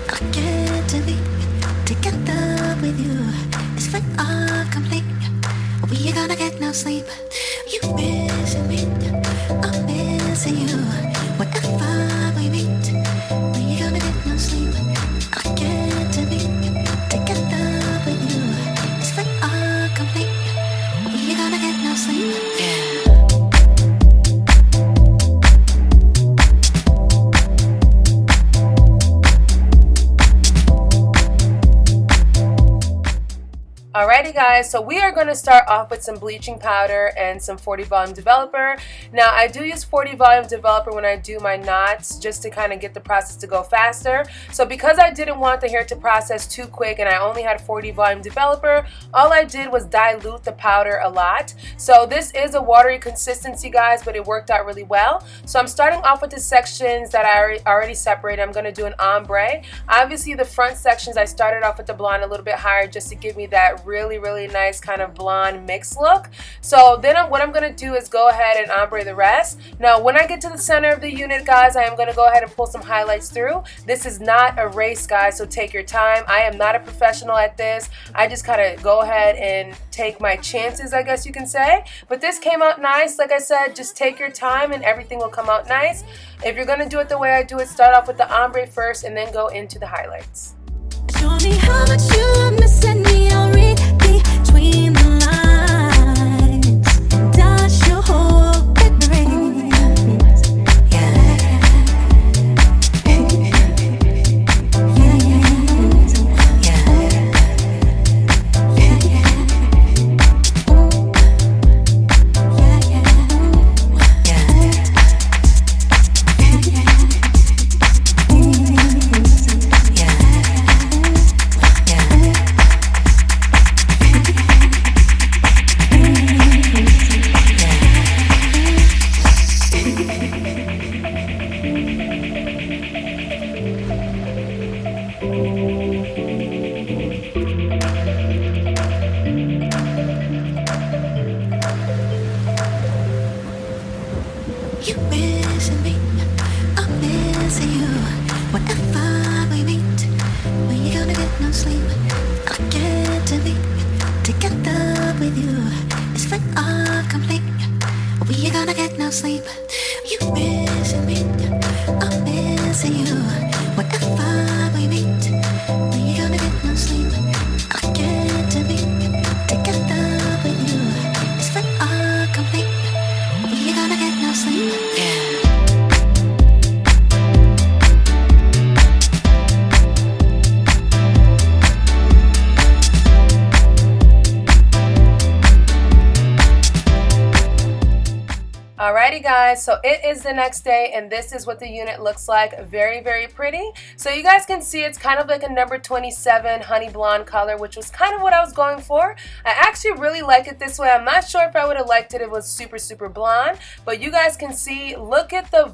I get to be together with you. It's fait all complete. We ain't gonna get no sleep. You missing me, I'm missing you. Whatever we meet, we ain't gonna get no sleep. I get to be together with you. It's fait all complete. We ain't gonna get no sleep. Yeah. Alrighty guys, so we are going to start off with some bleaching powder and some 40 volume developer. Now I do use 40 volume developer when I do my knots just to kind of get the process to go faster. So because I didn't want the hair to process too quick and I only had 40 volume developer, all I did was dilute the powder a lot. So this is a watery consistency guys, but it worked out really well. So I'm starting off with the sections that I already separated. I'm going to do an ombre. Obviously the front sections I started off with the blonde a little bit higher just to give me that really nice kind of blonde mix look. So then what I'm going to do is go ahead and ombre the rest. Now when I get to the center of the unit guys, I am going to go ahead and pull some highlights through. This is not a race guys, so take your time. I am not a professional at this. I just kind of go ahead and take my chances, I guess you can say. But this came out nice. Like I said, just take your time and everything will come out nice. If you're going to do it the way I do it, start off with the ombre first and then go into the highlights. Show me how much you're missing me, I'll read between the lines. Does your whole brain? Yeah. You missing me, I'm missing you. Whatever we meet, we ain't gonna get no sleep. I get to be together with you. It's fait all complete. We ain't gonna get no sleep. You missing me, I'm missing you. Whatever we meet, we ain't gonna get no sleep. I get to be together with you. It's fait all complete. We ain't gonna get no sleep. Yeah. Alrighty guys, so it is the next day and this is what the unit looks like. Very pretty. So you guys can see it's kind of like a number 27 honey blonde color, which was kind of what I was going for. I actually really like it this way. I'm not sure if I would have liked it if it was super blonde, but you guys can see, look at the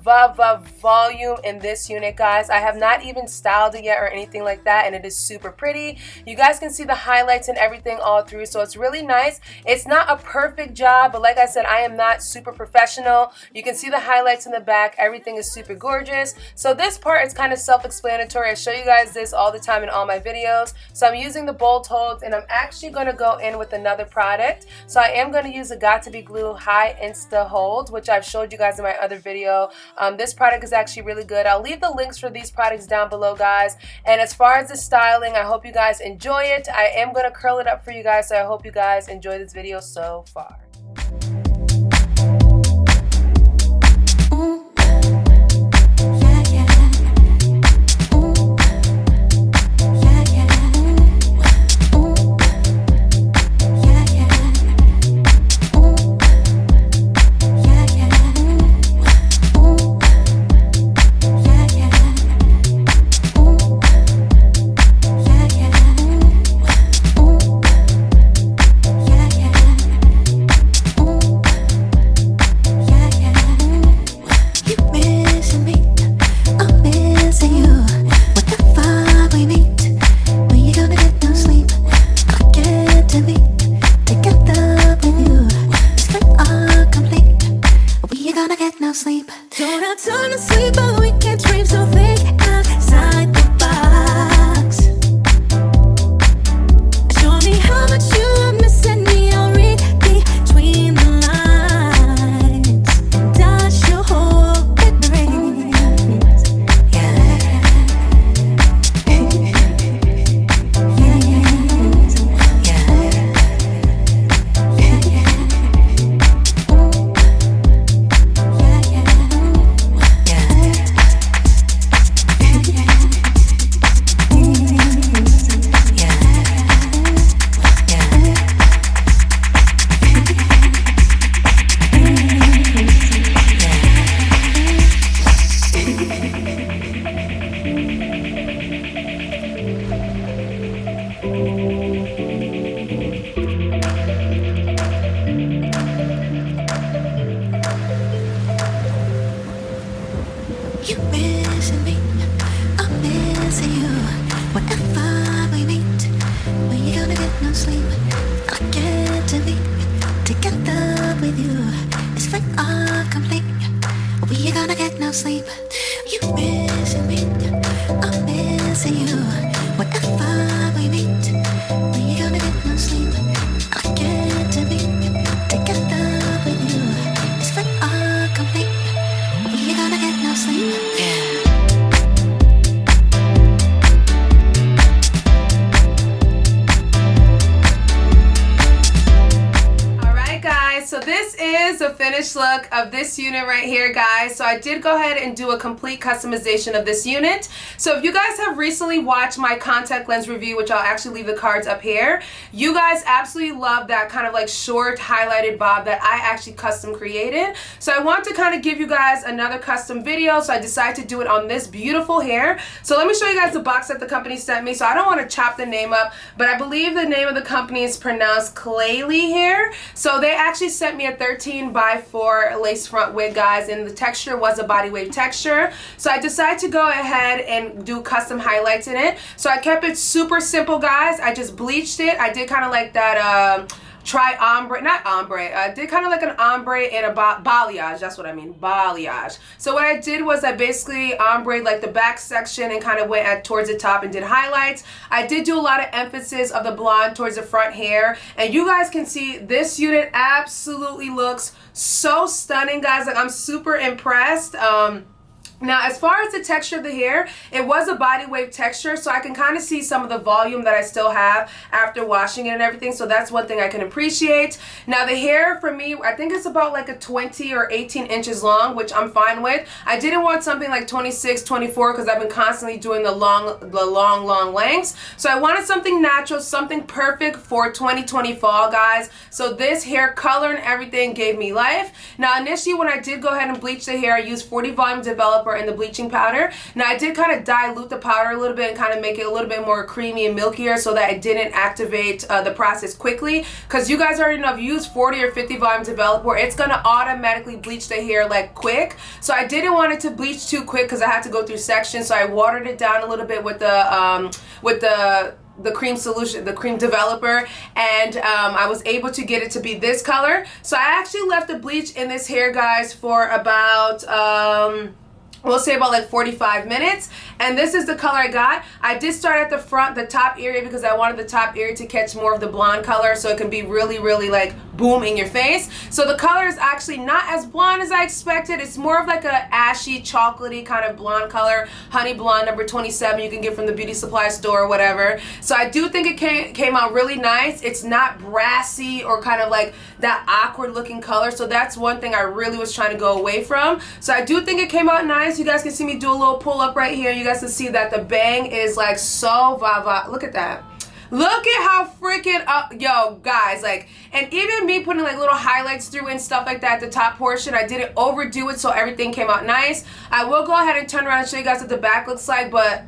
volume in this unit guys. I have not even styled it yet or anything like that, and it is super pretty. You guys can see the highlights and everything all through, so it's really nice. It's not a perfect job, but like I said, I am not super professional. You can see the highlights in the back. Everything is super gorgeous. So this part is kind of self-explanatory. I show you guys this all the time in all my videos. So I'm using the bold holds and I'm actually going to go in with another product. So I am going to use a Got To Be Glue High Insta Hold, which I've showed you guys in my other video. This product is actually really good. I'll leave the links for these products down below guys. And as far as the styling, I hope you guys enjoy it. I am going to curl it up for you guys, so I hope you guys enjoy this video so far. missing you. Whenever we meet, when you're gonna get no sleep, I'll get to be together with you. It's fit or complete. We are gonna get no sleep. You missing me, I'm missing you. Whenever we meet, when you're gonna get no sleep, I'll get to be together with you. It's fit or complete. We are gonna get no sleep. Yeah. So this is a finished look of this unit right here, guys. So I did go ahead and do a complete customization of this unit. So if you guys have recently watched my contact lens review, which I'll actually leave the cards up here, you guys absolutely love that kind of like short highlighted bob that I actually custom created. So I want to kind of give you guys another custom video, so I decided to do it on this beautiful hair. So let me show you guys the box that the company sent me. So I don't want to chop the name up, but I believe the name of the company is pronounced Klaiyi hair. So they actually sent me a 13x4 lace front wig, guys, and the texture was a body wave texture. So I decided to go ahead and do custom highlights in it. So I kept it super simple, guys. I just bleached it. I did kind of like that I did kind of like an ombre and a balayage. That's what I mean, balayage. So what I did was I basically ombre like the back section and kind of went towards the top and did highlights. I did do a lot of emphasis of the blonde towards the front hair, and you guys can see this unit absolutely looks so stunning, guys. Like, I'm super impressed. Now, as far as the texture of the hair, it was a body wave texture, so I can kind of see some of the volume that I still have after washing it and everything, so that's one thing I can appreciate. Now, the hair for me, I think it's about like a 20 or 18 inches long, which I'm fine with. I didn't want something like 26, 24, because I've been constantly doing the long lengths. So I wanted something natural, something perfect for 2020 fall, guys. So this hair color and everything gave me life. Now, initially, when I did go ahead and bleach the hair, I used 40 volume developer and the bleaching powder. Now, I did kind of dilute the powder a little bit and kind of make it a little bit more creamy and milkier so that it didn't activate the process quickly, because you guys already know if you use 40 or 50 volume developer, it's going to automatically bleach the hair like quick. So I didn't want it to bleach too quick because I had to go through sections, so I watered it down a little bit with the cream solution, the cream developer, and I was able to get it to be this color. So I actually left the bleach in this hair, guys, for about we'll say about like 45 minutes, and this is the color I got. I did start at the front, the top area, because I wanted the top area to catch more of the blonde color so it can be really, really like boom in your face. So the color is actually not as blonde as I expected. It's more of like a ashy, chocolatey kind of blonde color, honey blonde number 27 you can get from the beauty supply store or whatever. So I do think it came out really nice. It's not brassy or kind of like that awkward looking color, so that's one thing I really was trying to go away from. So I do think it came out nice. You guys can see me do a little pull up right here. You guys can see that the bang is like so va-va. Look at that. Look at how freaking yo, guys, like, and even me putting like little highlights through and stuff like that at the top portion, I didn't overdo it, so everything came out nice. I will go ahead and turn around and show you guys what the back looks like, but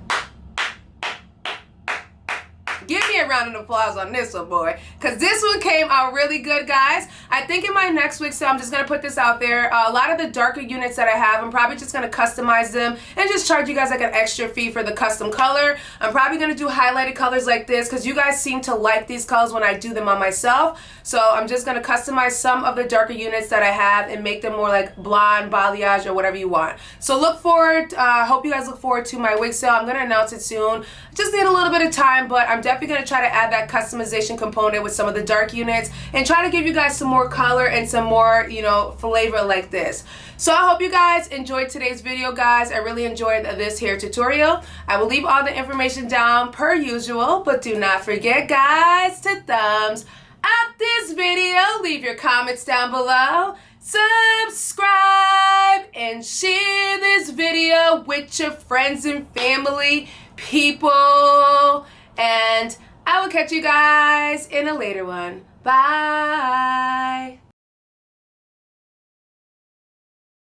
give me a round of applause on this one, boy, because this one came out really good, guys. I think in my next wig sale, I'm just going to put this out there. A lot of the darker units that I have, I'm probably just going to customize them and just charge you guys like an extra fee for the custom color. I'm probably going to do highlighted colors like this because you guys seem to like these colors when I do them on myself. So I'm just going to customize some of the darker units that I have and make them more like blonde, balayage, or whatever you want. So look forward, hope you guys look forward to my wig sale. I'm going to announce it soon. Just need a little bit of time, but I'm definitely going to try to add that customization component with some of the dark units and try to give you guys some more color and some more, you know, flavor like this. So I hope you guys enjoyed today's video, guys. I really enjoyed this hair tutorial. I will leave all the information down per usual, but do not forget, guys, to thumbs up this video. Leave your comments down below. Subscribe and share this video with your friends and family, people, and I will catch you guys in a later one. Bye.